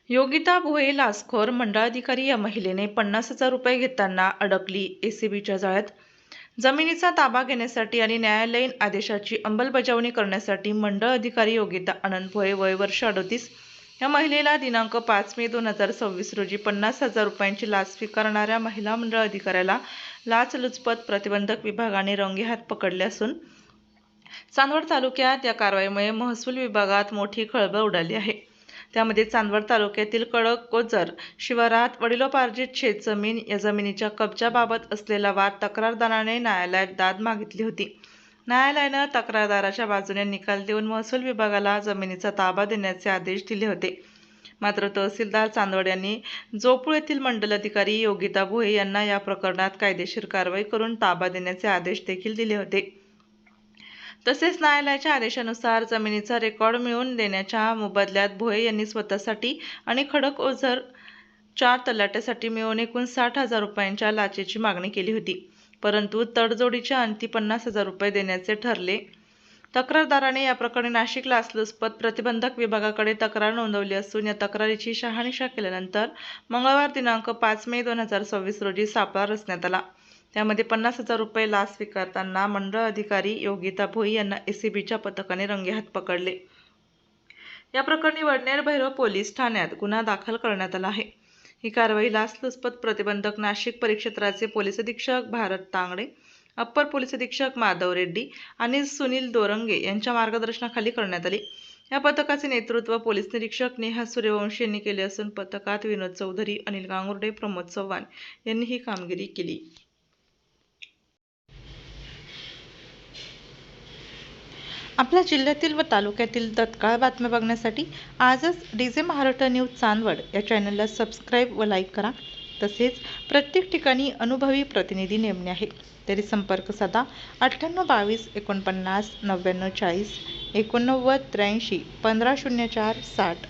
योगिता भोये लाचखोर मंडळाधिकारी या महिलेने 50,000 रुपये घेताना अडकली एसीबीच्या जाळ्यात। जमिनीचा ताबा घेण्यासाठी आणि न्यायालयीन आदेशाची अंमलबजावणी करण्यासाठी मंडळ अधिकारी योगिता आनंद भोये वय वर्ष 38 या महिलेला दिनांक 5 मे 2026 रोजी 50,000 रुपयांची लाच स्वीकारणाऱ्या महिला मंडळ अधिकाऱ्याला लाचलुचपत प्रतिबंधक विभागाने रंगेहात पकडले असून चांदवड तालुक्यात या कारवाईमुळे महसूल विभागात मोठी खळबळ उडाली आहे। त्यामध्ये चांदवड तालुक्यातील कडकोजर शिवारात वडिलोपार्जित शेतजमीन या जमिनीच्या कब्जाबाबत असलेला वाद तक्रारदाराने न्यायालयात दाद मागितली होती। न्यायालयाने तक्रारदाराच्या बाजूने निकाल देऊन महसूल विभागाला जमिनीचा ताबा देण्याचे आदेश दिले होते। मात्र तहसीलदार चांदवड यांनी जोपूर येथील मंडल अधिकारी योगिता भोये यांना या प्रकरणात कायदेशीर कारवाई करून ताबा देण्याचे आदेश देखील दिले होते। तसेच न्यायालयाच्या आदेशानुसार जमिनीचा रेकॉर्ड मिळवून देण्याच्या मोबदल्यात भोये यांनी स्वतःसाठी आणि खडकओझर 4 तलाट्यासाठी मिळून एकूण 60,000 रुपयांच्या लाचेची मागणी केली होती, परंतु तडजोडीच्या अंती 50,000 रुपये देण्याचे ठरले। तक्रारदाराने या प्रकरणी नाशिक लाचलुचपत प्रतिबंधक विभागाकडे तक्रार नोंदवली असून या तक्रारीची शहानिशा केल्यानंतर मंगळवार दिनांक 5 मे 2026 रोजी सापळा रचण्यात आला। त्यामध्ये 50,000 रुपये लाच स्वीकारताना मंडळ अधिकारी योगिता भोये यांना एसीबीच्या पथकाने रंगेहात पकडले। या प्रकरणी वडनेर भैरव पोलीस ठाण्यात गुन्हा दाखल करण्यात आला आहे। ही कारवाई लाचलुचपत प्रतिबंधक नाशिक परिक्षेत्राचे पोलीस अधीक्षक भारत तांगडे, अप्पर पोलीस अधीक्षक माधव रेड्डी आणि सुनील दोरंगे यांच्या मार्गदर्शनाखाली करण्यात आली। या पथकाचे नेतृत्व पोलीस निरीक्षक नेहा सूर्यवंशी यांनी केले असून पथकात विनोद चौधरी, अनिल गांगुर्डे, प्रमोद चव्हाण यांनी ही कामगिरी केली। आपल्या जिल्ह्यातील व तालुक्यातील तत्काळ बातम्या बघण्यासाठी आजच डीजे महाराष्ट्र न्यूज चांदवड या चॅनलला सबस्क्राईब व लाईक करा। तसेच प्रत्येक ठिकाणी अनुभवी प्रतिनिधी नेमणे आहे, तरी संपर्क साधा 98 22 49 99 40 89 83 1504 60।